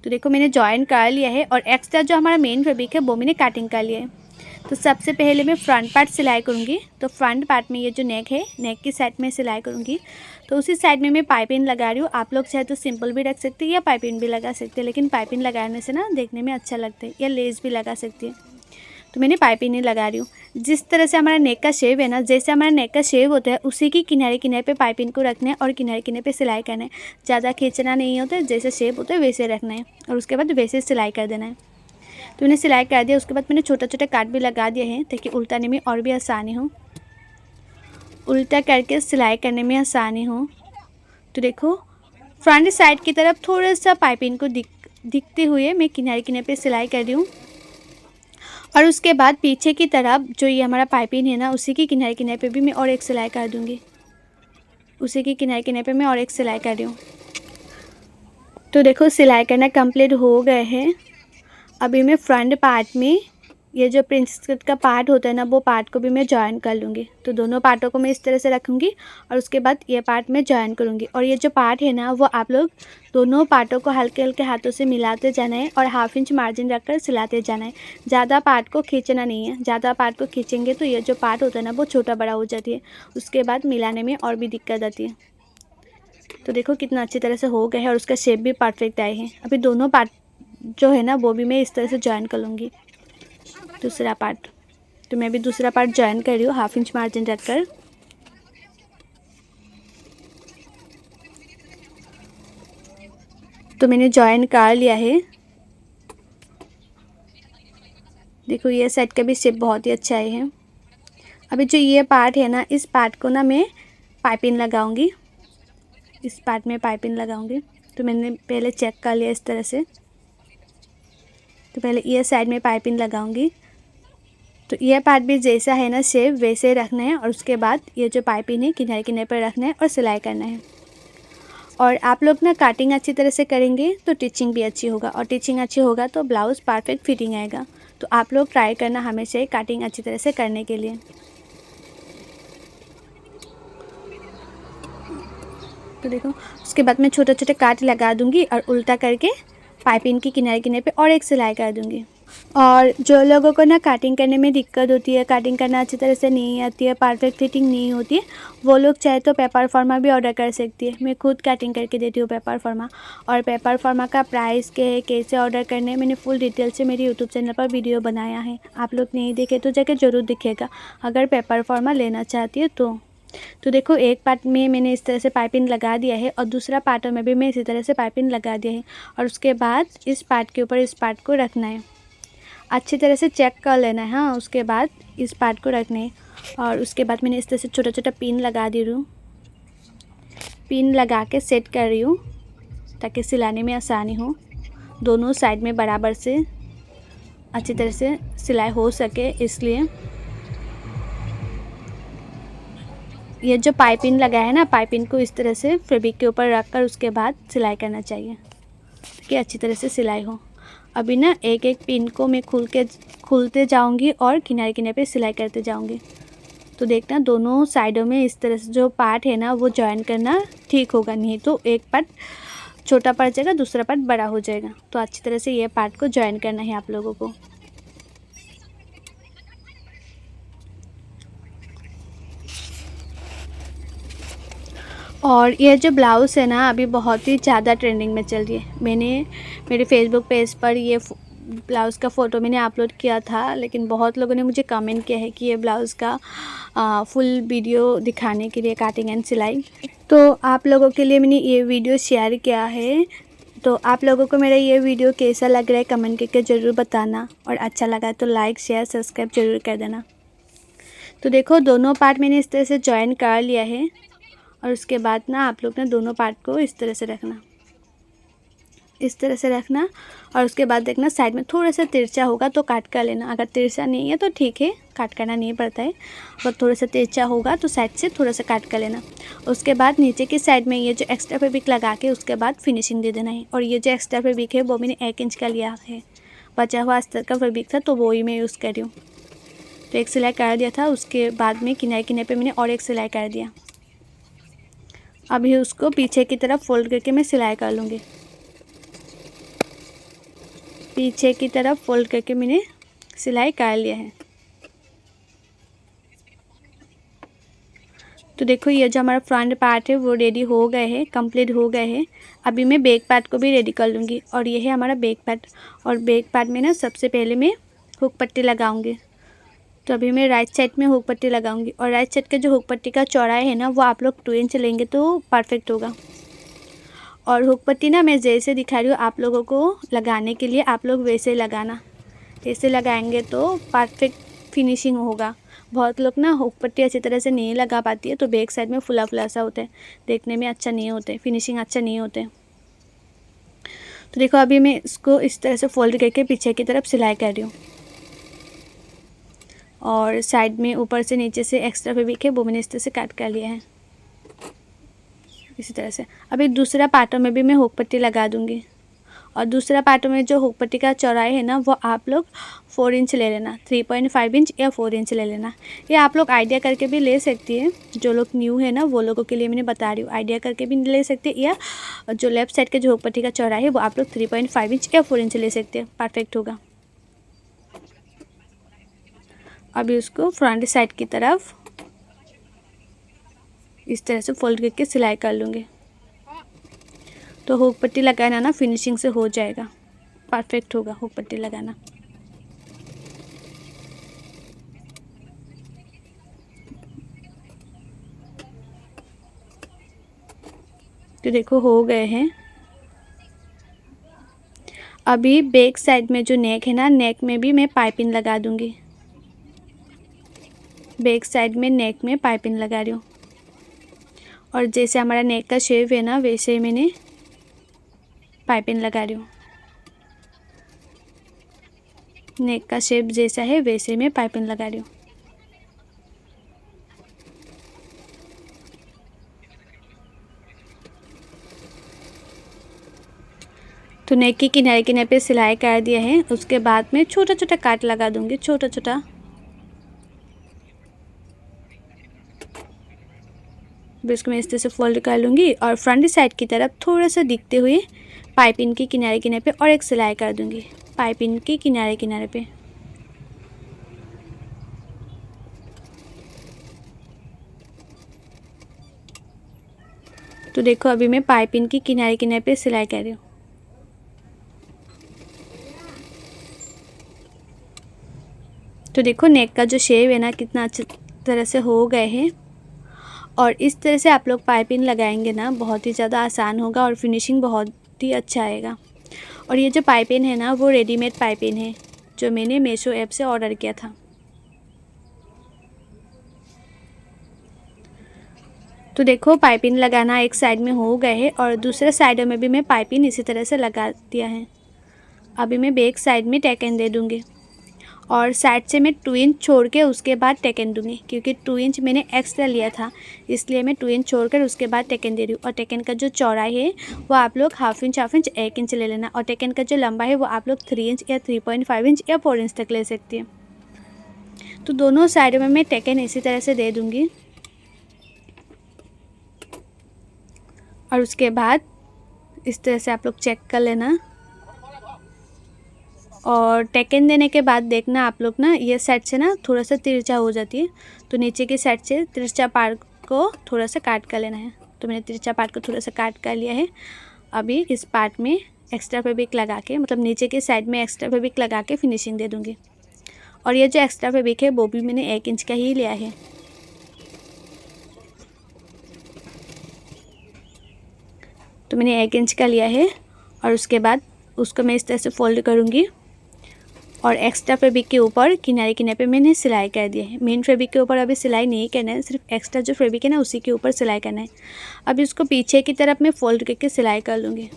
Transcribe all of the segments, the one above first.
तो देखो मैंने जॉइन कर लिया है और एक्स्ट्रा जो हमारा मेन फैब्रिक है वो मैंने कटिंग कर लिया है। तो सबसे पहले मैं फ्रंट पार्ट सिलाई करूँगी। तो फ्रंट पार्ट में ये जो नेक है, नेक की साइड में सिलाई करूँगी। तो उसी साइड में मैं पाइपिंग लगा रही हूँ। आप लोग चाहे तो सिंपल भी रख सकते हैं या पाइपिंग भी लगा सकते हैं, लेकिन पाइपिंग लगाने से ना देखने में अच्छा लगता है, या लेस भी लगा सकती है। तो मैंने पाइपिंग नहीं लगा रही हूँ। जिस तरह से हमारा नेक का शेप है ना, जैसे हमारा नेक का शेप होता है उसी की किनारे किनारे पे पाइपिंग को रखना है और किनारे किनारे पे सिलाई करना है। ज़्यादा खींचना नहीं होता है, जैसे शेप होता है वैसे रखना है और उसके बाद वैसे सिलाई कर देना है। तो मैंने सिलाई कर दिया। उसके बाद मैंने छोटा छोटा काट भी लगा दिया है ताकि उल्टाने में और भी आसानी हो, उल्टा करके सिलाई करने में आसानी हो। तो देखो फ्रंट साइड की तरफ थोड़ा सा पाइपिंग को दिखते हुए मैं किनारे किनारे पे सिलाई कर रही हूँ। और उसके बाद पीछे की तरफ जो ये हमारा पाइपिंग है ना, उसी की किनारे किनारे पे भी मैं और एक सिलाई कर दूँगी। उसी की किनारे किनारे पे मैं और एक सिलाई कर रही हूँ। तो देखो सिलाई करना कंप्लीट हो गए हैं। अभी मैं फ्रंट पार्ट में ये जो प्रिंसेस कट का पार्ट होता है ना, वो पार्ट को भी मैं जॉइन कर लूँगी। तो दोनों पार्टों को मैं इस तरह से रखूँगी और उसके बाद ये पार्ट मैं जॉइन करूँगी। और ये जो पार्ट है ना, वो आप लोग दोनों पार्टों को हल्के हल्के हाथों से मिलाते जाना है और हाफ इंच मार्जिन रखकर सिलाते जाना है। ज़्यादा पार्ट को खींचना नहीं है। ज़्यादा पार्ट को खींचेंगे तो ये जो पार्ट होता है ना, वो छोटा बड़ा हो जाती है, उसके बाद मिलाने में और भी दिक्कत आती है। तो देखो कितना अच्छी तरह से हो गया है और उसका शेप भी परफेक्ट आए हैं। अभी दोनों पार्ट जो है ना, वो भी मैं इस तरह से जॉइन कर लूँगी। दूसरा पार्ट, तो मैं भी दूसरा पार्ट जॉइन कर रही हूँ हाफ इंच मार्जिन रखकर। तो मैंने जॉइन कर लिया है। देखो ये साइड का भी शेप बहुत ही अच्छा है। अभी जो ये पार्ट है ना, इस पार्ट को ना मैं पाइपिंग लगाऊंगी। इस पार्ट में पाइपिंग लगाऊंगी। तो मैंने पहले चेक कर लिया इस तरह से। तो पहले ये साइड में पाइपिंग लगाऊंगी। तो ये पार्ट भी जैसा है ना शेप, वैसे रखना है और उसके बाद ये जो पाइपिंग है किनारे किनारे पर रखना है और सिलाई करना है। और आप लोग ना कटिंग अच्छी तरह से करेंगे तो टिचिंग भी अच्छी होगा, और टिचिंग अच्छी होगा तो ब्लाउज़ परफेक्ट फिटिंग आएगा। तो आप लोग ट्राई करना हमेशा ही कटिंग अच्छी तरह से करने के लिए। तो देखो उसके बाद मैं छोटे छोटे काट लगा दूंगी और उल्टा करके पाइपिंग की किनारे किनारे पे और एक सिलाई कर दूंगी। और जो लोगों को ना कटिंग करने में दिक्कत होती है, कटिंग करना अच्छी तरह से नहीं आती है, परफेक्ट फिटिंग नहीं होती है, वो लोग चाहे तो पेपर फॉर्मा भी ऑर्डर कर सकती है। मैं खुद कटिंग करके देती हूँ पेपर फॉर्मा। और पेपर फॉर्मा का प्राइस क्या है, कैसे ऑर्डर करने, मैंने फुल डिटेल से मेरे यूट्यूब चैनल पर वीडियो बनाया है। आप लोग नहीं देखे तो जाके ज़रूर दिखेगा अगर पेपर फॉर्मा लेना चाहती है तो देखो एक पार्ट में मैंने इस तरह से पाइपिंग लगा दिया है और दूसरा पार्ट में भी मैं इसी तरह से पाइपिंग लगा दिया है। और उसके बाद इस पार्ट के ऊपर इस पार्ट को रखना है, अच्छी तरह से चेक कर लेना है। हाँ, उसके बाद इस पार्ट को रखना है और उसके बाद मैंने इस तरह से छोटा छोटा पिन लगा दी रही हूँ। पिन लगा के सेट कर रही हूँ ताकि सिलाने में आसानी हो। दोनों साइड में बराबर से अच्छी तरह से सिलाई हो सके, इसलिए ये जो पाइपिंग लगा है ना, पाइपिंग को इस तरह से फैब्रिक के ऊपर रखकर उसके बाद सिलाई करना चाहिए ताकि अच्छी तरह से सिलाई हो। अभी ना एक एक पिन को मैं खुलते जाऊंगी और किनारे किनारे पे सिलाई करते जाऊंगी। तो देखना दोनों साइडों में इस तरह से जो पार्ट है ना, वो जॉइन करना ठीक होगा, नहीं तो एक पार्ट छोटा पड़ जाएगा, दूसरा पार्ट बड़ा हो जाएगा। तो अच्छी तरह से ये पार्ट को जॉइन करना है आप लोगों को। और ये जो ब्लाउज़ है ना, अभी बहुत ही ज़्यादा ट्रेंडिंग में चल रही है। मैंने मेरे फेसबुक पेज पर ये ब्लाउज़ का फ़ोटो मैंने अपलोड किया था, लेकिन बहुत लोगों ने मुझे कमेंट किया है कि ये ब्लाउज़ का फुल वीडियो दिखाने के लिए कटिंग एंड सिलाई। तो आप लोगों के लिए मैंने ये वीडियो शेयर किया है। तो आप लोगों को मेरा ये वीडियो कैसा लग रहा है कमेंट करके ज़रूर बताना, और अच्छा लगा तो लाइक शेयर सब्सक्राइब ज़रूर कर देना। तो देखो दोनों पार्ट मैंने इस तरह से जॉइन कर लिया है और उसके बाद ना आप लोग ना दोनों पार्ट को इस तरह से रखना, इस तरह से रखना। और उसके बाद देखना साइड में थोड़ा सा तिरछा होगा तो काट कर लेना, अगर तिरछा नहीं है तो ठीक है, काट करना नहीं पड़ता है। और थोड़ा सा तिरछा होगा तो साइड से थोड़ा सा काट कर लेना। उसके बाद नीचे की साइड में ये जो एक्स्ट्रा फैब्रिक लगा के उसके बाद फिनिशिंग दे देना है। और ये जो एक्स्ट्रा फैब्रिक है वो मैंने 1 इंच का लिया है, बचा हुआ अस्तर का फैब्रिक था तो वो ही मैं यूज़ कर रही हूँ। तो एक सिलाई कर दिया था, उसके बाद में किनारे किनारे पे मैंने और एक सिलाई कर दिया। अभी उसको पीछे की तरफ फोल्ड करके मैं सिलाई कर लूँगी। पीछे की तरफ फोल्ड करके मैंने सिलाई कर लिया है। तो देखो ये जो हमारा फ्रंट पार्ट है वो रेडी हो गए हैं, कंप्लीट हो गए हैं। अभी मैं बैक पार्ट को भी रेडी कर लूँगी। और ये है हमारा बैक पार्ट। और बैक पार्ट में ना सबसे पहले मैं हुक पट्टी लगाऊंगी। तो अभी मैं राइट साइड में हुक पट्टी लगाऊंगी। और राइट साइड का जो हुक पट्टी का चौड़ाई है ना वो आप लोग 2 इंच लेंगे तो परफेक्ट होगा। और हुक पट्टी ना मैं जैसे दिखा रही हूँ आप लोगों को लगाने के लिए, आप लोग वैसे लगाना। ऐसे लगाएंगे तो परफेक्ट फिनिशिंग होगा। बहुत लोग ना हुक पट्टी अच्छी तरह से नहीं लगा पाती है तो बैक साइड में फुला फुला सा होता है, देखने में अच्छा नहीं होते, फिनिशिंग अच्छा नहीं होते। तो देखो अभी मैं इसको इस तरह से फोल्ड करके पीछे की तरफ सिलाई कर रही हूँ। और साइड में ऊपर से नीचे से एक्स्ट्रा फैब्रिक है वो मैंने इस तरह से काट कर लिया है इसी तरह से। अभी दूसरा पार्टों में भी मैं हुक पट्टी लगा दूँगी। और दूसरा पार्ट में जो हुक पट्टी का चौड़ाई है ना वो आप लोग 4 इंच ले लेना, 3.5 इंच या 4 इंच ले लेना। ये आप लोग आइडिया करके भी ले सकती है। जो लोग न्यू है ना वो लोगों के लिए मैंने बता रही हूँ, आइडिया करके भी ले सकते हैं। या जो लेफ्ट साइड के जो हुक पट्टी का चौड़ाई है वो आप लोग 3.5 इंच या 4 इंच ले सकते हैं, परफेक्ट होगा। अभी उसको फ्रंट साइड की तरफ इस तरह से फोल्ड करके सिलाई कर लूँगी। तो हुक पट्टी लगाना ना फिनिशिंग से हो जाएगा, परफेक्ट होगा हुक पट्टी लगाना। तो देखो हो गए हैं। अभी बैक साइड में जो नेक है ना, नेक में भी मैं पाइपिंग लगा दूंगी। बैक साइड में नेक में पाइपिंग लगा रही हूँ। और जैसे हमारा नेक का शेप है ना वैसे ही मैंने पाइपिंग लगा रही हूँ। नेक का शेप जैसा है वैसे मैं पाइपिंग लगा रही हूँ। तो नेक की किनारे किनारे पे सिलाई कर दिया है। उसके बाद में छोटा छोटा काट लगा दूंगी, छोटा छोटा। इसको मैं इस तरह से फोल्ड कर लूँगी और फ्रंट साइड की तरफ थोड़ा सा दिखते हुए पाइपिंग की किनारे किनारे पे और एक सिलाई कर दूंगी, पाइपिंग के किनारे किनारे पे। तो देखो अभी मैं पाइपिंग की किनारे किनारे पे सिलाई कर रही हूँ। तो देखो नेक का जो शेप है ना कितना अच्छी तरह से हो गए हैं। और इस तरह से आप लोग पाइपिंग लगाएंगे ना बहुत ही ज़्यादा आसान होगा और फिनिशिंग बहुत ही अच्छा आएगा। और ये जो पाइपिंग है ना वो रेडीमेड पाइपिंग है जो मैंने मीशो ऐप से ऑर्डर किया था। तो देखो पाइपिंग लगाना एक साइड में हो गए है और दूसरे साइड में भी मैं पाइपिंग इसी तरह से लगा दिया है। अभी मैं बैक साइड में टेकन दे दूँगी। और साइड से मैं 2 इंच छोड़ के उसके बाद टेकन दूँगी, क्योंकि 2 इंच मैंने एक्स्ट्रा लिया था इसलिए मैं 2 इंच छोड़कर उसके बाद टेकन दे रही हूँ। और टेकन का जो चौड़ाई है वो आप लोग हाफ इंच 1 इंच ले लेना। और टेकन का जो लंबा है वो आप लोग 3 इंच या 3.5 इंच या 4 इंच तक ले सकती हैं। तो दोनों साइडों में मैं टेकन इसी तरह से दे दूँगी। और उसके बाद इस तरह से आप लोग चेक कर लेना। और टेकन देने के बाद देखना आप लोग ना ये साइड से ना थोड़ा सा तिरछा हो जाती है, तो नीचे की साइड से तिरछा पार्ट को थोड़ा सा काट कर लेना है। तो मैंने तिरछा पार्ट को थोड़ा सा काट कर लिया है। अभी इस पार्ट में एक्स्ट्रा फैब्रिक लगा के, मतलब नीचे की साइड में एक्स्ट्रा फैब्रिक लगा के फिनिशिंग दे दूँगी। और ये जो एक्स्ट्रा फैब्रिक है वो भी मैंने 1 इंच का ही लिया है। तो मैंने 1 इंच का लिया है। और उसके बाद उसको मैं इस तरह से फोल्ड करूँगी और एक्स्ट्रा फैब्रिक के ऊपर किनारे किनारे पे मैंने सिलाई कर दिया है। मेन फैब्रिक के ऊपर अभी सिलाई नहीं करना है, सिर्फ एक्स्ट्रा जो फैब्रिक है ना उसी के ऊपर सिलाई करना है। अभी उसको पीछे की तरफ मैं फोल्ड करके सिलाई कर लूँगी।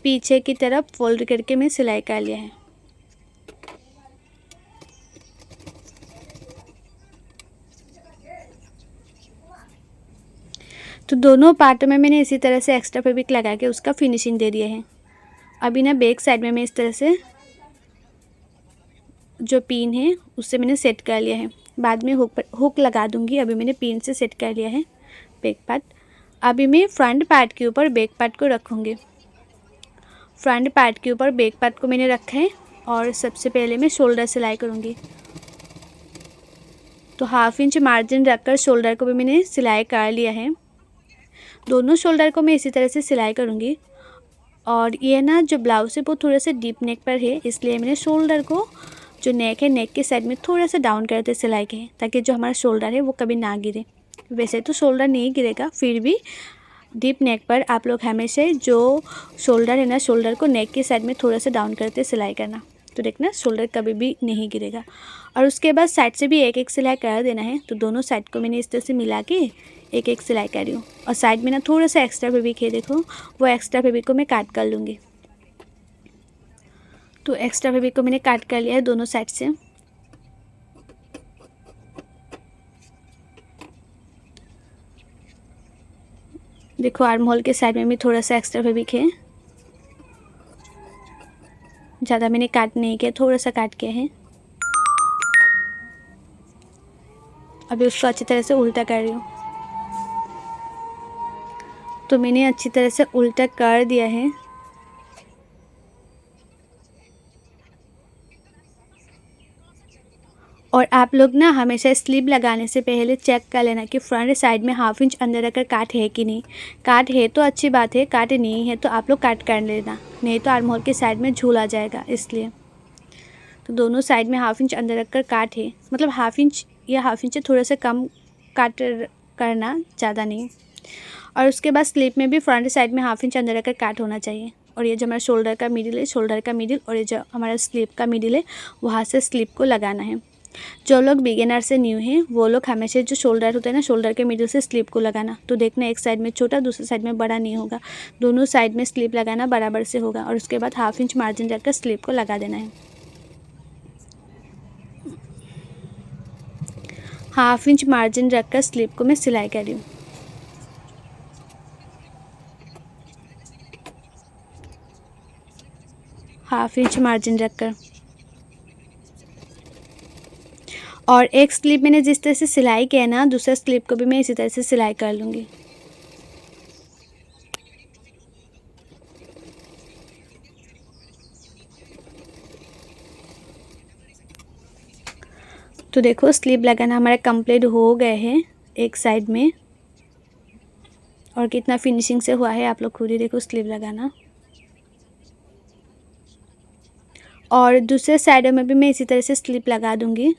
पीछे की तरफ फोल्ड करके मैं सिलाई कर लिया है। तो दोनों पार्टों में मैंने इसी तरह से एक्स्ट्रा फैब्रिक लगा के उसका फिनिशिंग दे दिया है। अभी ना बैक साइड में मैं इस तरह से जो पिन है उससे मैंने सेट कर लिया है। बाद में हुक लगा दूंगी। अभी मैंने पिन से सेट कर लिया है बैक पार्ट। अभी मैं फ्रंट पार्ट के ऊपर बैक पार्ट को रखूँगी। फ्रंट पार्ट के ऊपर बैक पार्ट को मैंने रखा है और सबसे पहले मैं शोल्डर सिलाई करूँगी। तो 1/2 इंच मार्जिन रखकर शोल्डर को भी मैंने सिलाई कर लिया है। दोनों शोल्डर को मैं इसी तरह से सिलाई करूँगी। और ये ना जो ब्लाउज़ है वो थोड़ा सा डीप नेक पर है, इसलिए मैंने शोल्डर को जो नेक है नेक के साइड में थोड़ा सा डाउन करते सिलाई के है, ताकि जो हमारा शोल्डर है वो कभी ना गिरे। वैसे तो शोल्डर नहीं गिरेगा, फिर भी डीप नेक पर आप लोग हमेशा जो शोल्डर है ना, शोल्डर को नेक के साइड में थोड़ा सा डाउन करते सिलाई करना, तो देखना शोल्डर कभी भी नहीं गिरेगा। और उसके बाद साइड से भी एक एक सिलाई कर देना है। तो दोनों साइड को मैंने इस तरह से मिला के एक एक सिलाई कर रही हूँ। और साइड में ना थोड़ा सा एक्स्ट्रा फैब्रिक है, देखो वो एक्स्ट्रा फैब्रिक को मैं काट कर लूँगी। तो एक्स्ट्रा फैब्रिक को मैंने काट कर लिया है दोनों साइड से। देखो आर्म होल के साइड में भी थोड़ा सा एक्स्ट्रा फैब्रिक है, ज़्यादा मैंने काट नहीं किया, थोड़ा सा काट किया है। अभी उसको अच्छी तरह से उल्टा कर रही हूँ। तो मैंने अच्छी तरह से उल्टा कर दिया है। और आप लोग ना हमेशा स्लीव लगाने से पहले चेक कर लेना कि फ्रंट साइड में 1/2 इंच अंदर रखकर काट है कि नहीं। काट है तो अच्छी बात है, काट नहीं है तो आप लोग काट कर लेना, नहीं तो आर्म होल के साइड में झूल आ जाएगा इसलिए। तो दोनों साइड में 1/2 इंच अंदर रखकर काट है, मतलब 1/2 इंच या 1/2 इंच से थोड़ा सा कम काट करना, ज़्यादा नहीं। और उसके बाद स्लीव में भी फ्रंट साइड में 1/2 इंच अंदर रखकर काट होना चाहिए। और ये जो हमारा शोल्डर का मिडिल है, शोल्डर का मिडिल, और ये जो हमारा स्लीव का मिडिल है, वहाँ से स्लीव को लगाना है। जो लोग बिगिनर से न्यू हैं वो लोग हमेशा जो शोल्डर होता है ना, शोल्डर के मिडिल से स्लीव को लगाना। तो देखना एक साइड में छोटा, दूसरे साइड में बड़ा नहीं होगा, दोनों साइड में स्लीव लगाना बराबर से होगा। और उसके बाद 1/2 इंच मार्जिन रखकर स्लीव को लगा देना है। 1/2 इंच मार्जिन रखकर स्लीव को मैं सिलाई कर रही हूँ। हाफ इंच मार्जिन रखकर। और एक स्लीव मैंने जिस तरह से सिलाई किया है ना, दूसरा स्लीव को भी मैं इसी तरह से सिलाई कर लूँगी। तो देखो स्लीव लगाना हमारा कंप्लीट हो गए हैं एक साइड में, और कितना फिनिशिंग से हुआ है आप लोग खुद ही देखो स्लीव लगाना। और दूसरे साइड में भी मैं इसी तरह से स्लीव लगा दूँगी।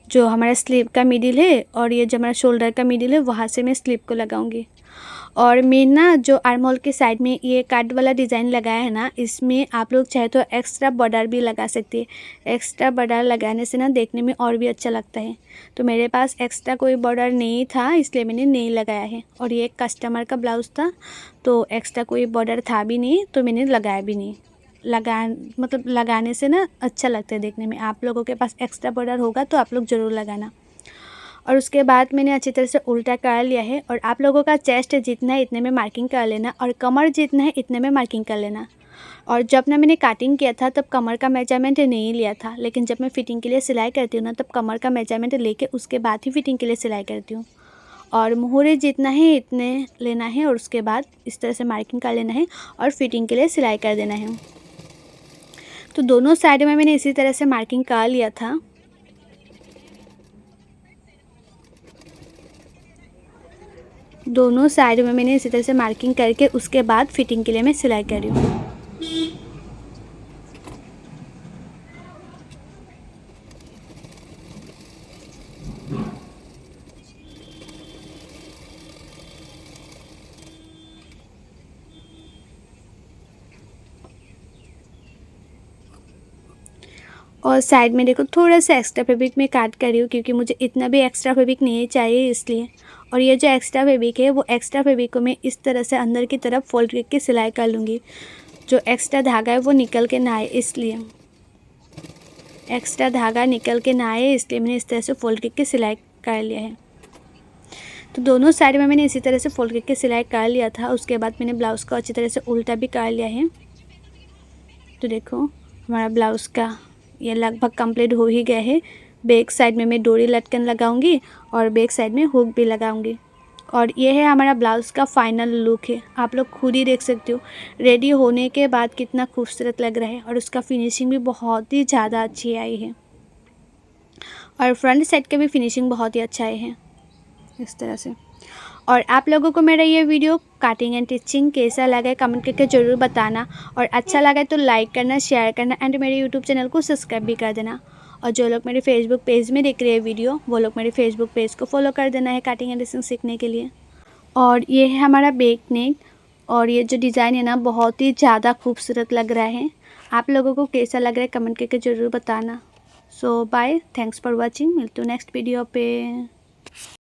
जो हमारा स्लीव का मिडिल है और ये जो हमारा शोल्डर का मिडिल है, वहाँ से मैं स्लीव को लगाऊंगी। और मैं ना जो आर्म होल के साइड में ये कार्ड वाला डिज़ाइन लगाया है ना, इसमें आप लोग चाहे तो एक्स्ट्रा बॉर्डर भी लगा सकते हैं। एक्स्ट्रा बॉर्डर लगाने से ना देखने में और भी अच्छा लगता है। तो मेरे पास एक्स्ट्रा कोई बॉर्डर नहीं था, इसलिए मैंने नहीं लगाया है। और ये एक कस्टमर का ब्लाउज़ था, तो एक्स्ट्रा कोई बॉर्डर था भी नहीं, तो मैंने लगाया भी नहीं। लगाने से ना अच्छा लगता है देखने में। आप लोगों के पास एक्स्ट्रा बॉर्डर होगा तो आप लोग ज़रूर लगाना। और उसके बाद मैंने अच्छी तरह से उल्टा कर लिया है। और आप लोगों का चेस्ट जितना है इतने में मार्किंग कर लेना, और कमर जितना है इतने में मार्किंग कर लेना। और जब ना मैंने कटिंग किया था तब कमर का मेजरमेंट नहीं लिया था, लेकिन जब मैं फ़िटिंग के लिए सिलाई करती हूँ ना, तब कमर का मेजरमेंट लेके उसके बाद ही फ़िटिंग के लिए सिलाई करती हूँ। और मुहूरे जितना है इतने लेना है, और उसके बाद इस तरह से मार्किंग कर लेना है और फिटिंग के लिए सिलाई कर देना है। तो दोनों साइड में मैंने इसी तरह से मार्किंग कर लिया था। दोनों साइड में मैंने इसी तरह से मार्किंग करके उसके बाद फिटिंग के लिए मैं सिलाई कर रही हूँ। और साइड में देखो थोड़ा सा एक्स्ट्रा फैब्रिक मैं काट कर रही हूँ, क्योंकि मुझे इतना भी एक्स्ट्रा फैब्रिक नहीं चाहिए इसलिए। और ये जो एक्स्ट्रा फैब्रिक है, वो एक्स्ट्रा फैब्रिक को मैं इस तरह से अंदर की तरफ फोल्ड करके सिलाई कर लूँगी। जो एक्स्ट्रा धागा है वो निकल के ना आए, इसलिए एक्स्ट्रा धागा निकल के ना आए इसलिए मैंने इस तरह से फोल्ड करके सिलाई कर लिया है। तो दोनों साइड में मैंने इसी तरह से फोल्ड करके सिलाई कर लिया था। उसके बाद मैंने ब्लाउज़ को अच्छी तरह से उल्टा भी कर लिया है। तो देखो हमारा ब्लाउज़ का ये लगभग कंप्लीट हो ही गया है। बैक साइड में मैं डोरी लटकन लगाऊंगी और बैक साइड में हुक भी लगाऊंगी। और ये है हमारा ब्लाउज़ का फाइनल लुक है, आप लोग खुद ही देख सकते हो रेडी होने के बाद कितना खूबसूरत लग रहा है। और उसका फिनिशिंग भी बहुत ही ज़्यादा अच्छी आई है और फ्रंट साइड के भी फिनिशिंग बहुत ही अच्छा आए हैं इस तरह से। और आप लोगों को मेरा ये वीडियो कटिंग एंड टिचिंग कैसा लगा है कमेंट करके ज़रूर बताना, और अच्छा लगा तो लाइक करना, शेयर करना एंड मेरे यूट्यूब चैनल को सब्सक्राइब भी कर देना। और जो लोग मेरे फेसबुक पेज में देख रहे हैं वीडियो, वो लोग मेरे फेसबुक पेज को फॉलो कर देना है कटिंग एंड टिचिंग सीखने के लिए। और ये है हमारा बैक नेक, और ये जो डिज़ाइन है ना बहुत ही ज़्यादा खूबसूरत लग रहा है। आप लोगों को कैसा लग रहा है कमेंट करके ज़रूर बताना। सो बाय, थैंक्स फॉर वॉचिंग, मिलते हो नेक्स्ट वीडियो पे।